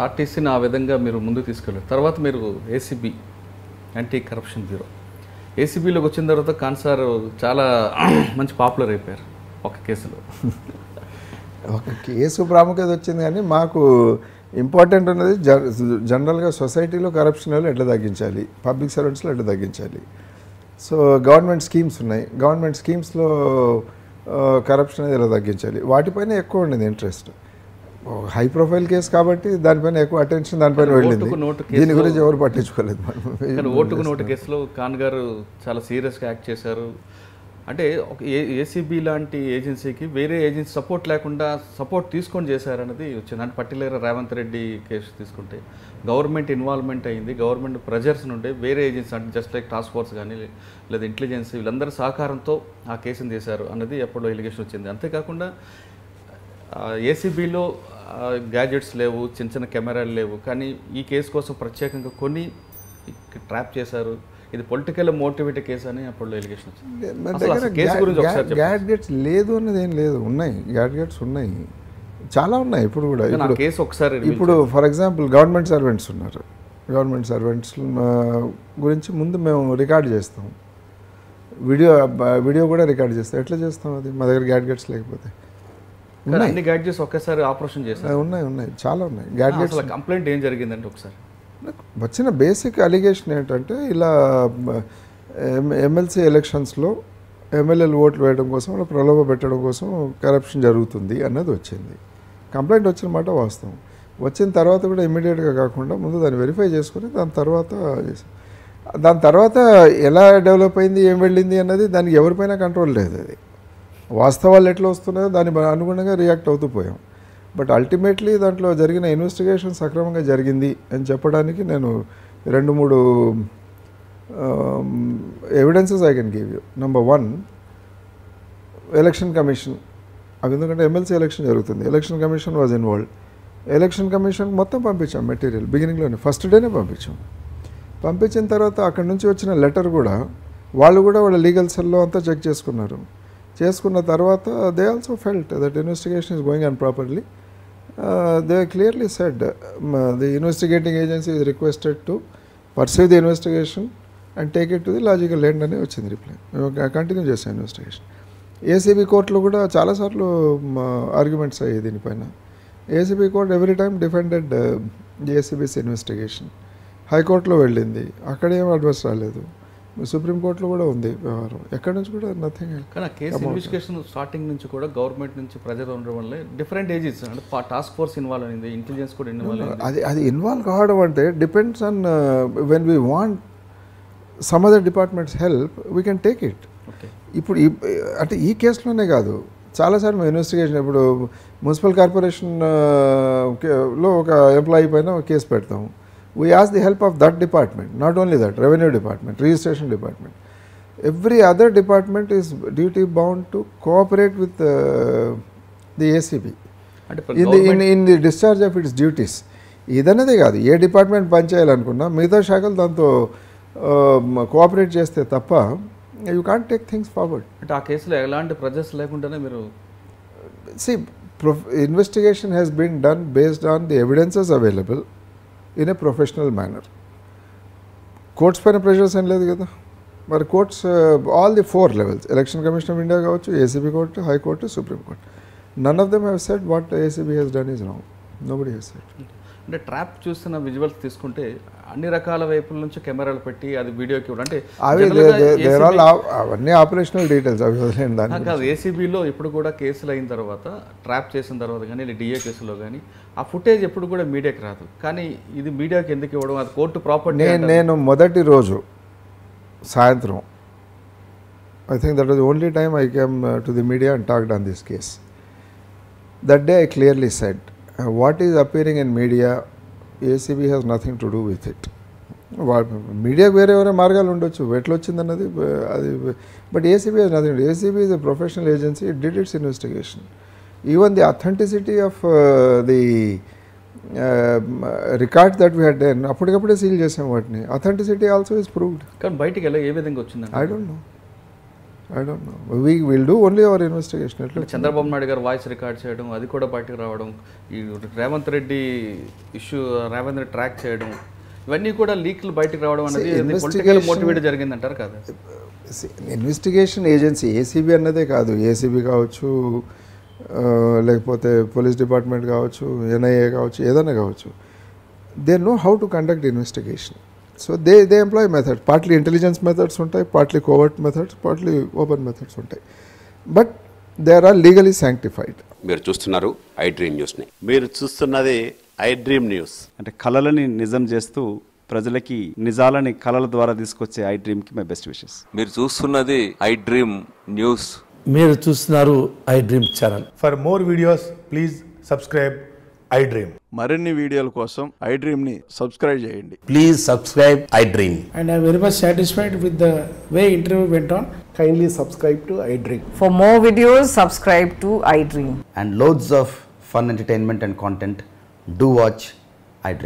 ఆర్టీసీని ఆ విధంగా మీరు ముందుకు తీసుకెళ్ళారు. తర్వాత మీరు ఏసీబీ, యాంటీ కరప్షన్ బ్యూరో, ఏసీబీలోకి వచ్చిన తర్వాత కాన్సార్ చాలా మంచి పాపులర్ అయిపోయారు ఒక కేసులో. ఒక కేసు ప్రాముఖ్యత వచ్చింది, కానీ మాకు ఇంపార్టెంట్ ఉన్నది జనరల్గా సొసైటీలో కరప్షన్ వాళ్ళు ఎట్లా తగ్గించాలి, పబ్లిక్ సర్వెంట్స్లో ఎట్లా తగ్గించాలి. సో గవర్నమెంట్ స్కీమ్స్ ఉన్నాయి, గవర్నమెంట్ స్కీమ్స్లో కరప్షన్ అనేది ఎలా తగ్గించాలి, వాటిపైన ఎక్కువ ఉండేది ఇంట్రెస్ట్. హై ప్రొఫైల్ కేసు కాబట్టి దానిపైన ఎక్కువ అటెన్షన్ దానిపైన వెళ్ళింది. దీని గురించి ఎవరు పట్టించుకోలేదు. కానీ ఓటుకు నోటు కేసులో ఖాన్ గారు చాలా సీరియస్గా యాక్ట్ చేశారు. అంటే ఒక ఏసీబీ లాంటి ఏజెన్సీకి వేరే ఏజెన్సీ సపోర్ట్ లేకుండా సపోర్ట్ తీసుకొని చేశారనేది వచ్చింది. అంటే పర్టికులర్గా రేవంత్ రెడ్డి కేసు తీసుకుంటే గవర్నమెంట్ ఇన్వాల్వ్మెంట్ అయింది, గవర్నమెంట్ ప్రెజర్స్ నుండి వేరే ఏజెన్సీ అంటే జస్ట్ లైక్ టాస్క్ ఫోర్స్ కానీ లేదా ఇంటెలిజెన్స్ వీళ్ళందరి సహకారంతో ఆ కేసును చేశారు అన్నది ఎప్పుడో ఎలిగేషన్ వచ్చింది. అంతేకాకుండా ఏసీబీలో గ్యాజెట్స్ లేవు, చిన్న చిన్న కెమెరాలు లేవు, కానీ ఈ కేసు కోసం ప్రత్యేకంగా కొన్ని ట్రాప్ చేశారు. ఇది పొలిటికల్ మోటివేటెడ్ కేసు అని అప్పుడు ఎలిగేషన్ వచ్చింది. గ్యాడ్గెట్స్ లేదు అన్నది ఏం లేదు, ఉన్నాయి గ్యాడ్గెట్స్ ఉన్నాయి, చాలా ఉన్నాయి ఇప్పుడు కూడా. కేసు ఒకసారి ఇప్పుడు ఫర్ ఎగ్జాంపుల్ గవర్నమెంట్ సర్వెంట్స్ ఉన్నారు, గవర్నమెంట్ సర్వెంట్స్ గురించి ముందు మేము రికార్డ్ చేస్తాం, వీడియో కూడా రికార్డ్ చేస్తాం. ఎట్లా చేస్తాం అది మా దగ్గర గ్యాడ్గెట్స్ లేకపోతే? అన్ని గ్యాడ్జెట్స్ ఒకేసారి ఆపరేషన్ చేస్తారు. ఉన్నాయి చాలా ఉన్నాయి గ్యాడ్గెట్స్. కంప్లైంట్ ఏం జరిగిందంటే ఒకసారి వచ్చిన బేసిక్ అలిగేషన్ ఏంటంటే ఇలా ఎమ్మెల్సీ ఎలక్షన్స్లో ఎమ్మెల్యేలు ఓట్లు వేయడం కోసం అలా ప్రలోభ పెట్టడం కోసం కరప్షన్ జరుగుతుంది అన్నది వచ్చింది. కంప్లైంట్ వచ్చిన మాట వాస్తవం. వచ్చిన తర్వాత కూడా ఇమ్మీడియట్గా కాకుండా ముందు దాన్ని వెరిఫై చేసుకుని దాని తర్వాత ఎలా డెవలప్ అయింది, ఏం వెళ్ళింది అన్నది దానికి ఎవరిపైనా కంట్రోల్ లేదు. అది వాస్తవాలు ఎట్లా వస్తున్నాయో దాని అనుగుణంగా రియాక్ట్ అవుతూ పోయాం. బట్ అల్టిమేట్లీ దాంట్లో జరిగిన ఇన్వెస్టిగేషన్ సక్రమంగా జరిగింది అని చెప్పడానికి నేను 2-3 evidences I can give you. Number 1, election commission. అవి ఎందుకంటే ఎమ్మెల్సీ ఎలక్షన్ జరుగుతుంది, election commission was involved. Election commission మొత్తం పంపించాం మెటీరియల్, బిగినింగ్లోనే ఫస్ట్ డేనే పంపించాం. పంపించిన తర్వాత అక్కడి నుంచి వచ్చిన లెటర్ కూడా వాళ్ళు కూడా వాళ్ళ లీగల్ సెల్లో అంతా చెక్ చేసుకున్నారు. చేసుకున్న తర్వాత they also felt that investigation is going on properly. They clearly said the investigating agency is requested to perceive the investigation and take it to the logical end అనే వచ్చింది రిప్లై. మేము continue చేసాం investigation. ACB కోర్టులో కూడా చాలాసార్లు arguments అయ్యాయి దీనిపైన. ACB court every time defended the ACB's investigation. హైకోర్టులో వెళ్ళింది, అక్కడేం అడ్వైస్ రాలేదు. సుప్రీంకోర్టులో కూడా ఉంది వ్యవహారం, ఎక్కడి నుంచి కూడా నథింగ్. కానీ కేసు ఇన్వెస్టిగేషన్ స్టార్టింగ్ నుంచి కూడా గవర్నమెంట్ నుంచి ప్రెజర్ ఉండడం వల్ల డిఫరెంట్ ఏజెన్స్ అంటే టాస్క్ ఫోర్స్ ఇన్వాల్వ్ అయింది, ఇంటెలిజెన్స్ కూడా ఇన్వాల్వ్ అయింది. అది ఇన్వాల్వ్ కావడం అంటే depends on when we want some other departments help we can take it. ఇప్పుడు అంటే ఈ కేసులోనే కాదు, చాలాసార్లు మేము ఇన్వెస్టిగేషన్ ఇప్పుడు మున్సిపల్ కార్పొరేషన్లో ఒక ఎంప్లాయీ పైన కేసు పెడతాము. We ask the help of that department, not only that, revenue department, registration department. Every other department is duty bound to cooperate with the ACB in the discharge of its duties. ఇదన్నదే కాదు, ఏ department పనిచేయాలనుకున్నా మిగతా శాఖలు దాంతో cooperate చేస్తే తప్ప you can't take things forward. అంటే ఆ కేసులో ఎలాంటి ప్రెజర్స్ లేకుండానే మీరు investigation has been done based on the evidences available in a professional manner. Courts పైన ప్రెషర్స్ ఏం లేదు కదా. మరి courts all the 4 levels, election commission of India కావచ్చు, ACB court, high court, supreme court, none of them have said what ACB has done is wrong. Nobody has said. అంటే trap చూస్తున్న visuals తీసుకుంటే అన్ని రకాల వైపుల నుంచి కెమెరాలు పెట్టి అది వీడియోకి ఇవ్వడం అంటే అవన్నీ ఆపరేషనల్ డీటెయిల్స్ అవి వదిలేండి. దాని కాదు, ఏసీబీలో ఇప్పుడు కూడా కేసులు అయిన తర్వాత ట్రాప్ చేసిన తర్వాత కానీ డిఏ కేసులో కానీ ఆ ఫుటేజ్ ఎప్పుడు కూడా మీడియాకి రాదు. కానీ ఇది మీడియాకి ఎందుకు ఇవ్వడం, అది కోర్టు ప్రాపర్టీ. నేను మొదటి రోజు సాయంత్రం I think that was the only time I came to the media and talked on this case. That day I clearly said what is appearing in media, ACB has nothing to do with it. మీడియాకు వేరే మార్గాలు ఉండొచ్చు ఎట్లా వచ్చిందన్నది అది, but ACB has nothing to do. ACB is a professional agency, it did its investigation. Even the authenticity of the records that we had done, అప్పటికప్పుడే seal చేసాం వాటిని. Authenticity also is proved. కానీ బయటికి ఎలా ఏ విధంగా వచ్చిందండి I don't know. I don't know. We will do only our investigation. అంటే చంద్రబాబు నాయుడు గారు వాయిస్ రికార్డ్ చేయడం, అది కూడా బయటకు రావడం, ఈ రేవంత్ రెడ్డి ఇష్యూ రేవంత్ రెడ్డి ట్రాక్ చేయడం, ఇవన్నీ కూడా లీక్లు బయటకు రావడం అనేది పొలిటికల్ మోటివేట్ జరిగిందంటారు కదా. ఇన్వెస్టిగేషన్ ఏజెన్సీ ఏసీబీ అన్నదే కాదు, ఏసీబీ కావచ్చు, లేకపోతే పోలీస్ డిపార్ట్మెంట్ కావచ్చు, ఎన్ఐఏ కావచ్చు, ఏదైనా కావచ్చు, they know how to conduct investigation. So they employ method, partly intelligence methods ఉంటాయి, partly covert methods, partly open methods ఉంటాయి, but they are legally sanctified. మీరు చూస్తున్నారు ఐ డ్రీమ్ న్యూస్ని. మీరు చూస్తున్నది ఐ డ్రీమ్ న్యూస్. అంటే కళలని నిజం చేస్తూ ప్రజలకి నిజాలని కళల ద్వారా తీసుకొచ్చే ఐ డ్రీమ్కి మై బెస్ట్ విషెస్. మీరు చూస్తున్నది ఐ డ్రీమ్ న్యూస్. మీరు చూస్తున్నారు I dream channel. For more videos please subscribe I dream. మరిన్ని వీడియోల కోసం ఐ డ్రీమ్ని సబ్స్క్రైబ్ చేయండి. Please subscribe I dream. And I am very much satisfied with the way interview went on. Kindly subscribe to I Dream. For more videos, subscribe to I Dream. And loads of fun entertainment and content. Do watch